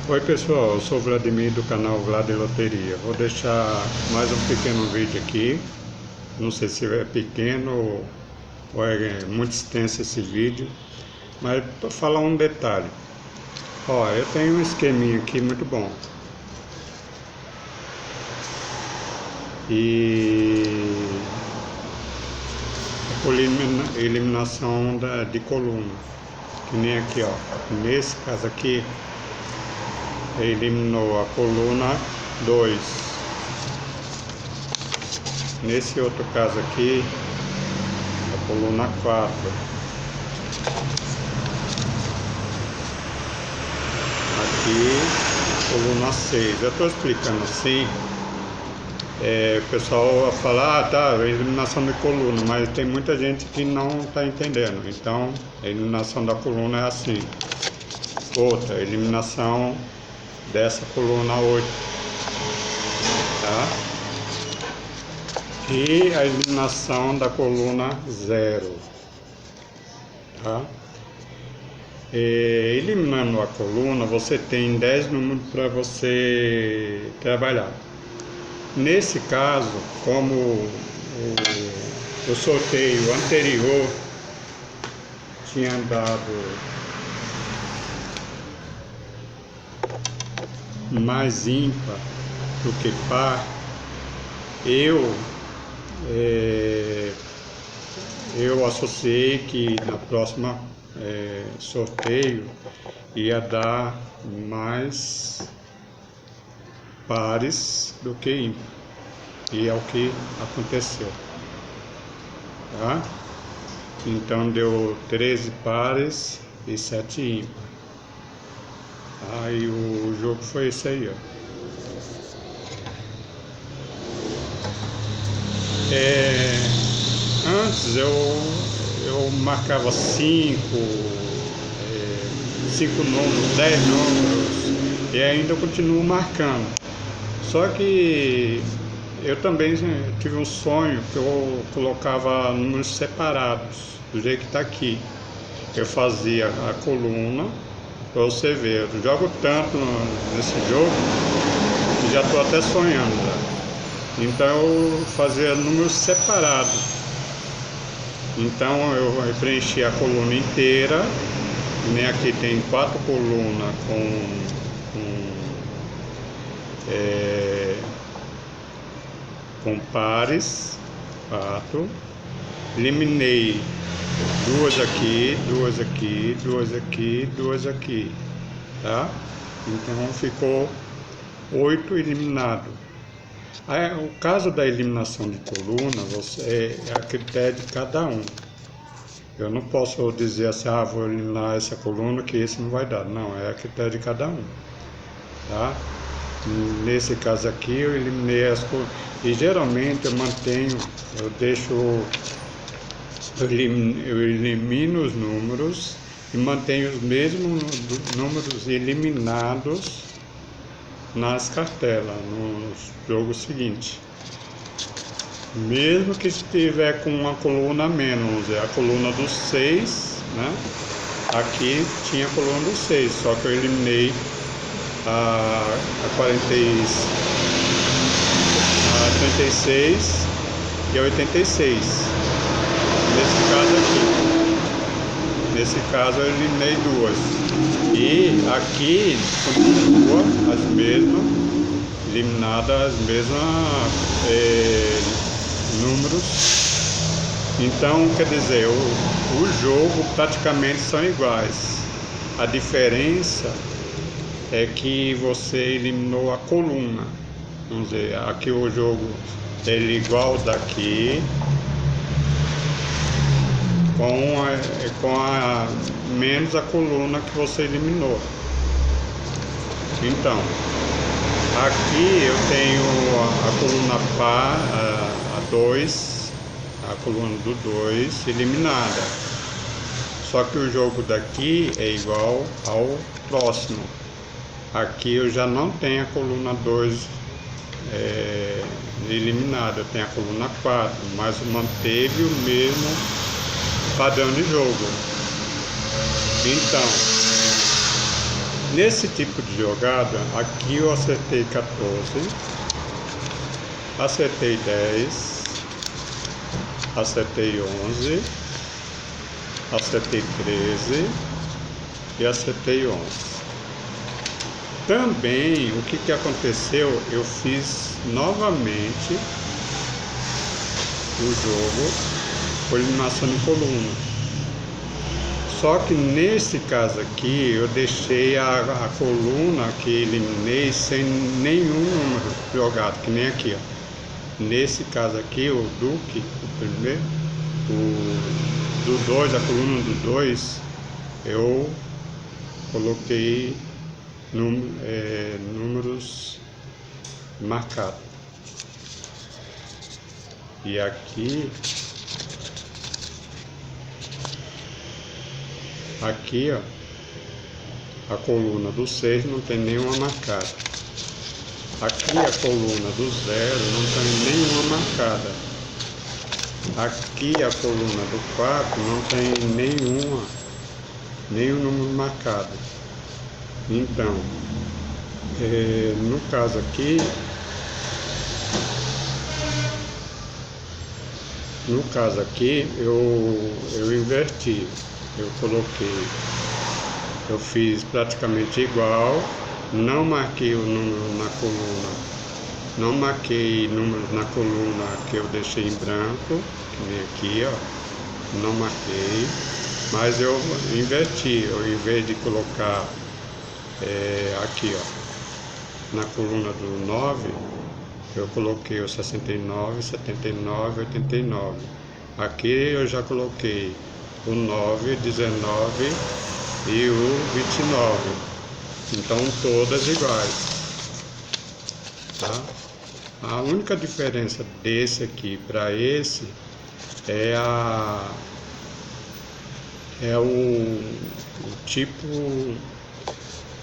Oi pessoal, eu sou o Vladimir do canal Vlad Loteria. Vou deixar mais um pequeno vídeo aqui. Não sei se é pequeno ou é muito extenso esse vídeo, mas para falar um detalhe. Ó, eu tenho um esqueminha aqui muito bom. E por eliminação de coluna. Que nem aqui, ó. Nesse caso aqui, eliminou a coluna 2. Nesse outro caso aqui, a coluna 4. Aqui, a coluna 6. Eu estou explicando assim. O pessoal fala, tá, eliminação de coluna, mas tem muita gente que não está entendendo. Então, a eliminação da coluna é assim. Outra, eliminação dessa coluna 8, tá? E a eliminação da coluna 0, tá? Eliminando a coluna, você tem 10 números para você trabalhar. Nesse caso, como o sorteio anterior tinha dado mais ímpar do que par, eu associei que na próxima sorteio ia dar mais pares do que ímpar, e é o que aconteceu, tá? Então deu 13 pares e 7 ímpar. Aí o jogo foi esse aí, ó. Antes eu marcava 5 números, 10 números, e ainda continuo marcando. Só que eu também tive um sonho que eu colocava números separados, do jeito que está aqui. Eu fazia a coluna, para você ver, eu jogo tanto nesse jogo que já estou até sonhando já. Então eu fazia números separados. Então eu preenchi a coluna inteira, nem aqui tem 4 colunas com pares, 4. Eliminei 2 aqui, 2 aqui, 2 aqui, 2 aqui, tá? Então ficou 8 eliminados. O caso da eliminação de coluna é a critério de cada um. Eu não posso dizer assim, vou eliminar essa coluna que esse não vai dar. Não, é a critério de cada um, tá? Nesse caso aqui eu eliminei as colunas. E geralmente eu elimino os números e mantenho os mesmos números eliminados nas cartelas, no jogo seguinte. Mesmo que estiver com uma coluna a menos, é a coluna dos 6, né? Aqui tinha a coluna dos 6, só que eu eliminei a 36 e a 86. Nesse caso eu eliminei 2. E aqui continua as mesmas, eliminadas as mesmas números. Então, quer dizer, o jogo praticamente são iguais. A diferença é que você eliminou a coluna. Vamos dizer, aqui o jogo é igual daqui, com a menos a coluna que você eliminou. Então, aqui eu tenho a coluna par, a 2, a coluna do 2 eliminada. Só que o jogo daqui é igual ao próximo. Aqui eu já não tenho a coluna 2 eliminada, eu tenho a coluna 4, mas manteve o mesmo padrão de jogo. Então, Nesse tipo de jogada, aqui eu acertei 14, acertei 10, acertei 11, acertei 13 e acertei 11. Também, o que aconteceu? Eu fiz novamente o jogo por eliminação de coluna. Só que nesse caso aqui, eu deixei a coluna que eliminei sem nenhum número jogado, que nem aqui, ó. Nesse caso aqui, o Duque, o primeiro, do 2, a coluna do 2, eu coloquei números marcados. E aqui, ó, a coluna do 6 não tem nenhuma marcada. Aqui a coluna do 0 não tem nenhuma marcada. Aqui a coluna do 4 não tem nenhum número marcado. Então, no caso aqui, eu inverti. Eu fiz praticamente igual, não marquei o número na coluna, não marquei números na coluna que eu deixei em branco, que nem aqui, ó, não marquei, mas eu inverti, em vez de colocar aqui, ó, na coluna do 9, eu coloquei o 69, 79, 89. Aqui eu já coloquei o 9, 19 e o 29. Então todas iguais. Tá? A única diferença desse aqui para esse é o tipo,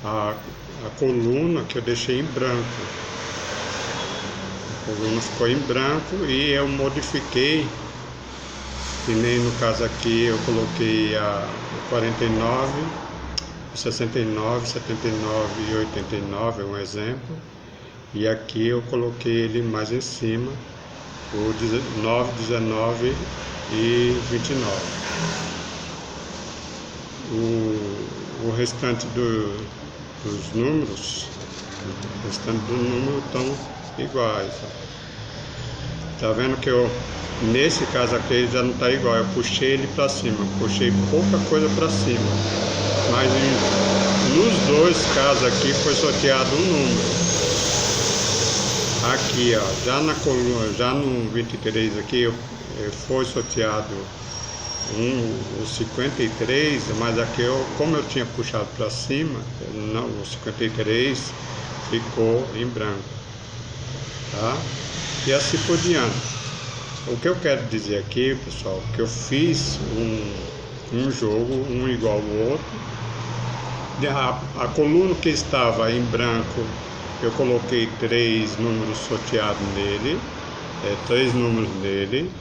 a coluna que eu deixei em branco. A coluna ficou em branco e eu modifiquei, que nem no caso aqui eu coloquei o 49, o 69, 79 e 89, é um exemplo. E aqui eu coloquei ele mais em cima, o 9, 19 e 29. O restante dos números, estão iguais. Tá vendo que nesse caso aqui ele já não está igual, eu puxei ele para cima, puxei pouca coisa para cima, mas nos dois casos aqui foi sorteado um número. Aqui, ó, já na coluna, já no 23 aqui, foi sorteado o 53, mas aqui como eu tinha puxado para cima, o 53 ficou em branco, tá? E assim por diante. O que eu quero dizer aqui, pessoal, que eu fiz um jogo, um igual ao outro. A coluna que estava em branco, eu coloquei 3 números sorteados nele, 3 números nele.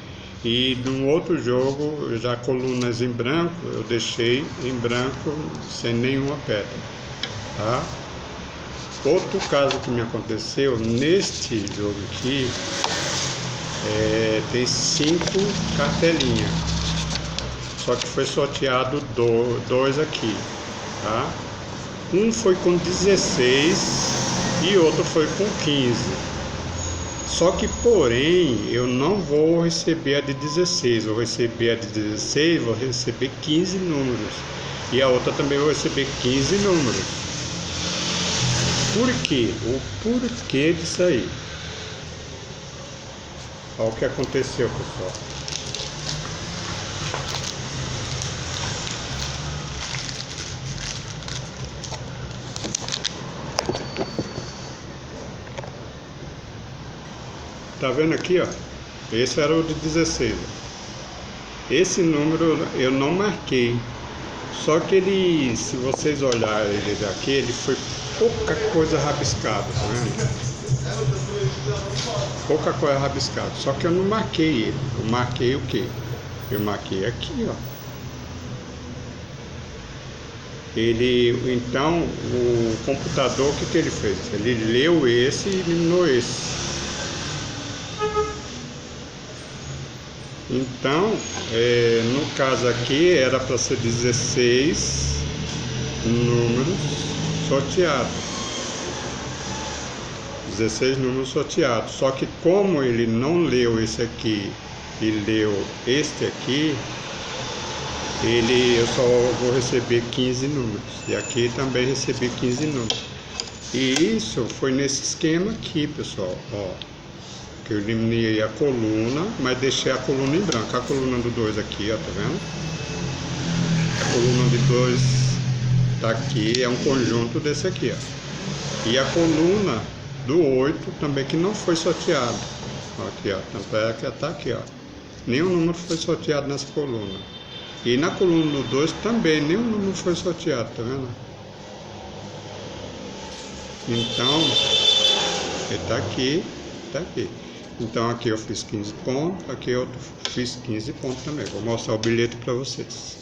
E no outro jogo, já colunas em branco, eu deixei em branco sem nenhuma pedra, tá? Outro caso que me aconteceu neste jogo aqui, tem 5 cartelinhas, só que foi sorteado 2 aqui, tá? Um foi com 16 e outro foi com 15. Só que, porém, eu não vou receber a de 16, vou receber a de 16, vou receber 15 números. E a outra também vou receber 15 números. Por quê? O porquê disso aí? Olha o que aconteceu, pessoal. Tá vendo aqui, ó? Esse era o de 16. Esse número eu não marquei. Só que ele, se vocês olharem ele aqui, ele foi pouca coisa rabiscada, tá vendo? Pouca coisa rabiscada. Só que eu não marquei ele. Eu marquei o quê? Eu marquei aqui, ó. Então, o computador, o que ele fez? Ele leu esse e eliminou esse. Então, no caso aqui, era para ser 16 números sorteados. 16 números sorteados. Só que como ele não leu esse aqui e leu este aqui, eu só vou receber 15 números. E aqui também recebi 15 números. E isso foi nesse esquema aqui, pessoal. Ó, que eu eliminei a coluna, mas deixei a coluna em branco. A coluna do 2 aqui, ó, tá vendo? A coluna de 2 tá aqui, é um conjunto desse aqui, ó. E a coluna do 8 também, que não foi sorteado. Aqui, ó, tanto é que tá aqui, ó. Nenhum número foi sorteado nessa coluna. E na coluna do 2 também, nenhum número foi sorteado, tá vendo? Então, ele tá aqui, tá aqui. Então aqui eu fiz 15 pontos, aqui eu fiz 15 pontos também. Vou mostrar o bilhete para vocês.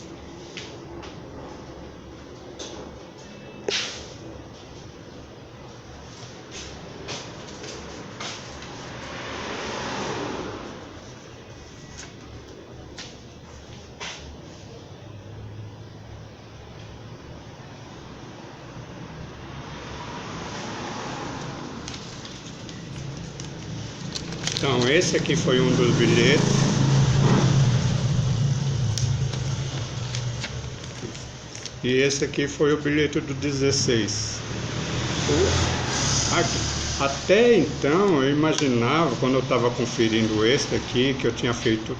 Então esse aqui foi um dos bilhetes. E esse aqui foi o bilhete do 16. Até então eu imaginava, quando eu estava conferindo esse aqui, que eu tinha feito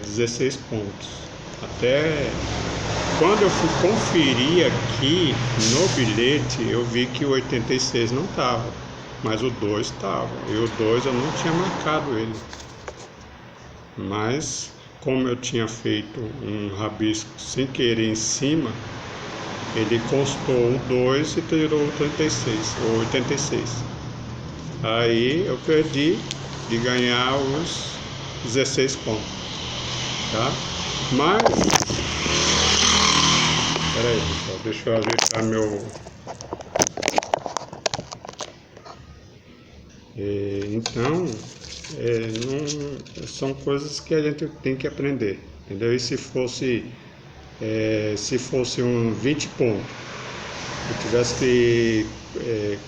16 pontos. Até quando eu fui conferir aqui no bilhete, eu vi que o 86 não estava. Mas o 2 estava, e o 2 eu não tinha marcado ele. Mas, como eu tinha feito um rabisco sem querer em cima, ele constou o 2 e tirou o 36, ou 86. Aí eu perdi de ganhar os 16 pontos, tá? Mas, peraí pessoal, deixa eu ajeitar meu... Então, são coisas que a gente tem que aprender, entendeu? E se fosse um 20 pontos, eu tivesse que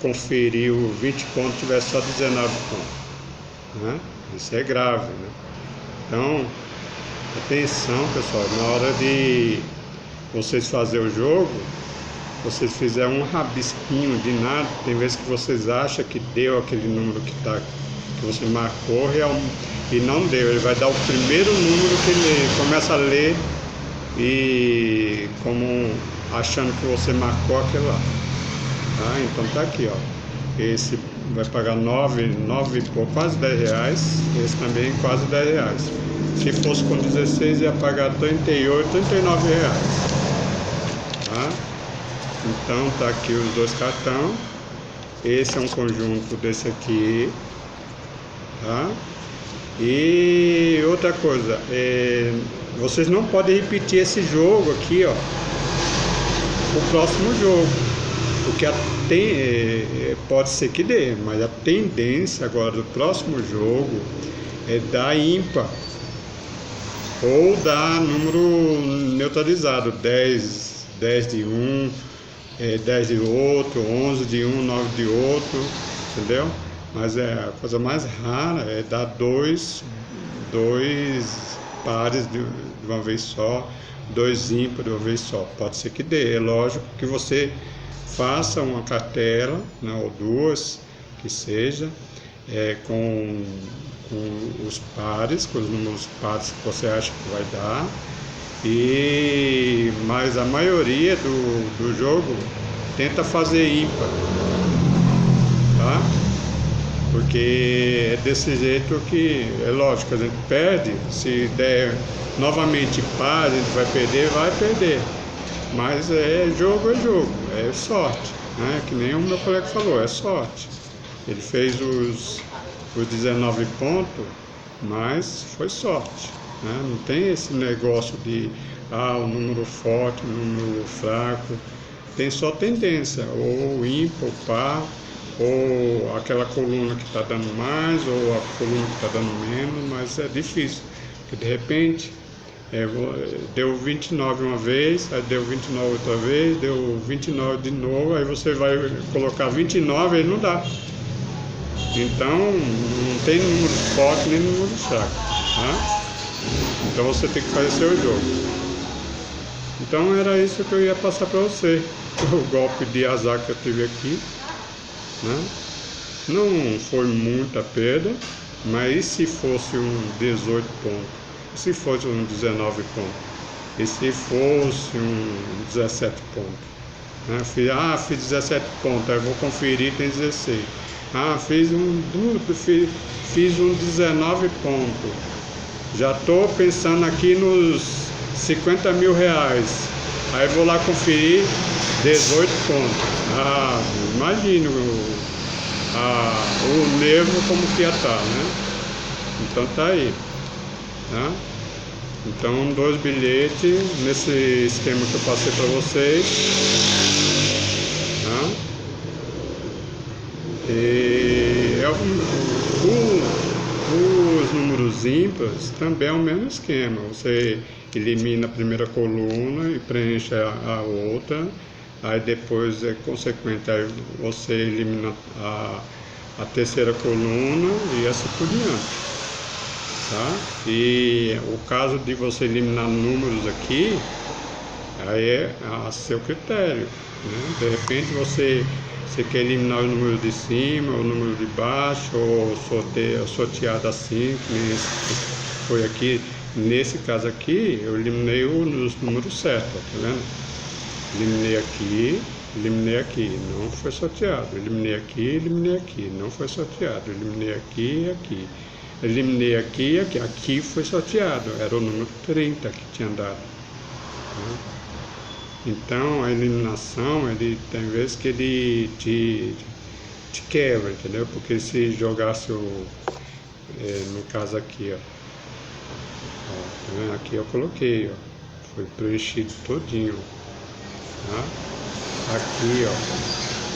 conferir o 20 pontos, tivesse só 19 pontos, né? Isso é grave, né? Então, atenção pessoal, na hora de vocês fazerem o jogo, vocês fizerem um rabisquinho de nada, tem vezes que vocês acham que deu aquele número que você marcou e não deu. Ele vai dar o primeiro número que ele começa a ler e achando que você marcou aquele lá. Tá? Então tá aqui, ó. Esse vai pagar 9 por quase 10 reais. Esse também quase 10 reais. Se fosse com 16 ia pagar 38, 39 reais. Tá? Então tá aqui os dois cartões. Esse é um conjunto desse aqui, tá? E outra coisa, vocês não podem repetir esse jogo aqui, ó, o próximo jogo, porque pode ser que dê, mas a tendência agora do próximo jogo é dar ímpar ou dar número neutralizado, 10 de um, 10 de outro, 11 de um, 9 de outro, entendeu? Mas a coisa mais rara é dar dois pares de uma vez só, 2 ímpares de uma vez só. Pode ser que dê, é lógico que você faça uma cartela, né, ou duas, que seja, com os pares, com os números pares que você acha que vai dar. Mas a maioria do jogo tenta fazer ímpar, tá? Porque é desse jeito que, é lógico, a gente perde. Se der novamente par, a gente vai perder. Mas jogo, é sorte, né? Que nem o meu colega falou, é sorte. Ele fez os 19 pontos, mas foi sorte. Não tem esse negócio de o número forte, o número fraco. Tem só tendência, ou ímpar, ou par, ou aquela coluna que está dando mais, ou a coluna que está dando menos, mas é difícil, porque de repente deu 29 uma vez, aí deu 29 outra vez, deu 29 de novo, aí você vai colocar 29, aí não dá. Então não tem número forte nem número fraco, tá? Então você tem que fazer seu jogo. Então era isso que eu ia passar para você, o golpe de azar que eu tive aqui, né? Não foi muita perda, mas e se fosse um 18 pontos? E se fosse um 19 pontos? E se fosse um 17 pontos? Né? Fiz 17 pontos, aí vou conferir, tem 16. Fiz um 19 pontos. Já estou pensando aqui nos 50 mil reais. Aí vou lá conferir 18 pontos. Imagina o nervo como que ia estar, né? Então tá aí. Tá? Então 2 bilhetes nesse esquema que eu passei para vocês. Tá? Os números ímpares também é o mesmo esquema. Você elimina a primeira coluna e preenche a outra. Aí depois é consequente, aí você elimina a terceira coluna e assim por diante. Tá? E o caso de você eliminar números aqui, aí é a seu critério, né? De repente você quer eliminar o número de cima, o número de baixo, ou sorteado assim, que nem foi aqui. Nesse caso aqui, eu eliminei os números certos, tá vendo? Eliminei aqui, não foi sorteado. Eliminei aqui, não foi sorteado. Eliminei aqui e aqui. Eliminei aqui e aqui. Aqui foi sorteado, era o número 30 que tinha dado. Né? Então a eliminação, ele tem vezes que ele te quebra, entendeu? Porque se jogasse no caso aqui, ó, tá vendo? Aqui eu coloquei, ó, foi preenchido todinho, tá? Aqui, ó,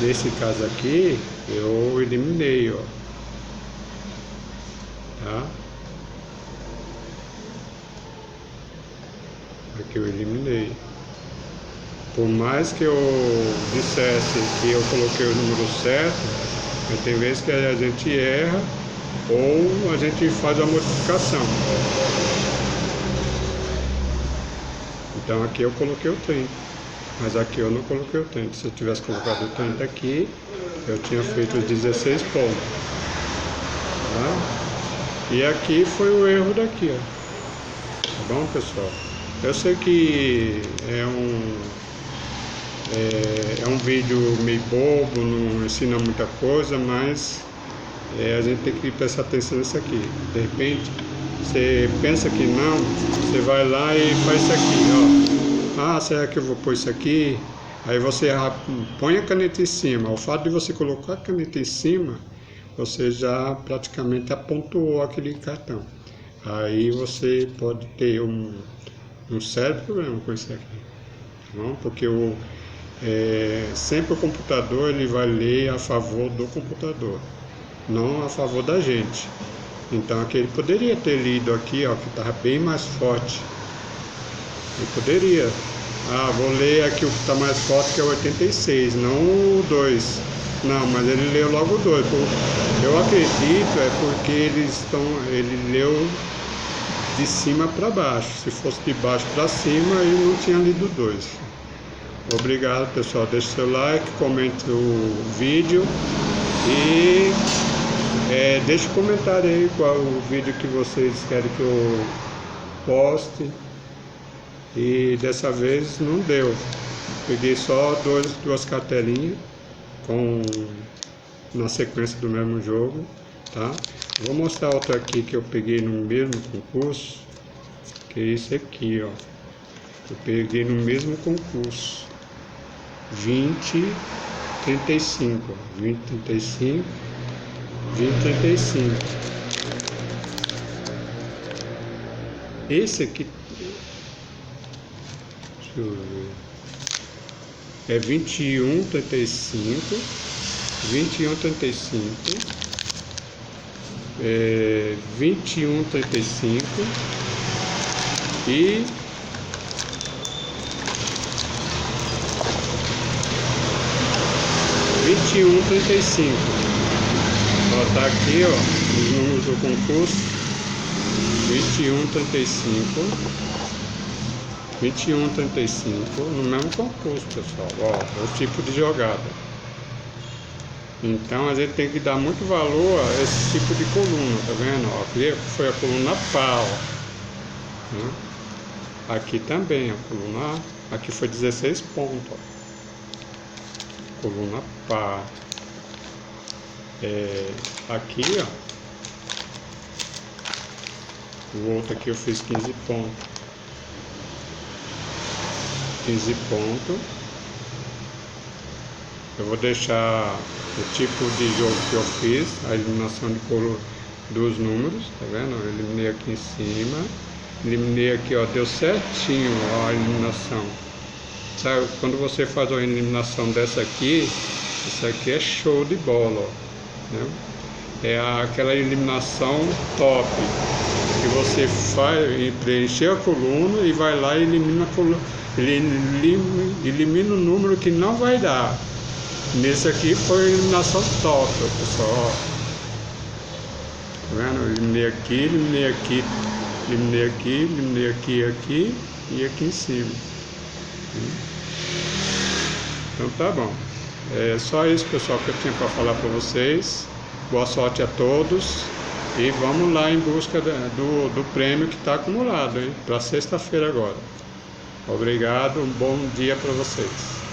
nesse caso aqui, eu eliminei, ó, tá? Aqui eu eliminei. Por mais que eu dissesse que eu coloquei o número certo, mas tem vezes que a gente erra ou a gente faz a modificação. Então aqui eu coloquei o 30, mas aqui eu não coloquei o 30. Se eu tivesse colocado o 30 aqui, eu tinha feito os 16 pontos. Tá? E aqui foi o erro daqui, ó. Tá bom, pessoal? Eu sei que é um vídeo meio bobo, não ensina muita coisa, mas a gente tem que prestar atenção nisso aqui. De repente, você pensa que não, você vai lá e faz isso aqui, ó. Será que eu vou pôr isso aqui? Aí você põe a caneta em cima. O fato de você colocar a caneta em cima, você já praticamente apontou aquele cartão. Aí você pode ter um sério problema com isso aqui, tá bom? Porque sempre o computador ele vai ler a favor do computador, não a favor da gente. Então aqui ele poderia ter lido aqui, ó, que estava bem mais forte. Ele poderia. Vou ler aqui o que está mais forte, que é o 86, não o 2. Não, mas ele leu logo o 2. Eu acredito porque ele leu de cima para baixo. Se fosse de baixo para cima, ele não tinha lido o 2. Obrigado, pessoal. Deixe seu like, comente o vídeo e deixe um comentário aí qual o vídeo que vocês querem que eu poste. E dessa vez não deu. Peguei só duas cartelinhas na sequência do mesmo jogo, tá? Vou mostrar outra aqui que eu peguei no mesmo concurso, que é esse aqui, ó. Eu peguei no mesmo concurso. 2035, 2035, 2035. Esse aqui eu ver. É 21,35, 21,35, 21,35 e 21,35. Ó, tá aqui, ó, os números do concurso. 21,35, 21,35 no mesmo concurso, pessoal. Ó, o tipo de jogada. Então a gente tem que dar muito valor a esse tipo de coluna, tá vendo? Ó, aqui foi a coluna par, ó, né? Aqui também a coluna, aqui foi 16 pontos, ó. Coluna par. Aqui, ó, o outro aqui eu fiz 15 pontos. 15 pontos. Eu vou deixar o tipo de jogo que eu fiz, a eliminação de cor dos números, tá vendo? Eu eliminei aqui em cima, eliminei aqui, ó, deu certinho, ó, a eliminação. Sabe, quando você faz uma eliminação dessa aqui, isso aqui é show de bola, ó, né? É aquela eliminação top, que você faz e preencher a coluna e vai lá e elimina a coluna, elimina o número que não vai dar. Nesse aqui foi a eliminação top, pessoal. Tá vendo? Eu eliminei aqui, eliminei aqui, eliminei aqui, eliminei aqui, aqui e aqui em cima. Então tá bom. É só isso, pessoal, que eu tinha para falar para vocês. Boa sorte a todos. E vamos lá em busca do prêmio que está acumulado, hein? Para sexta-feira agora. Obrigado, um bom dia para vocês.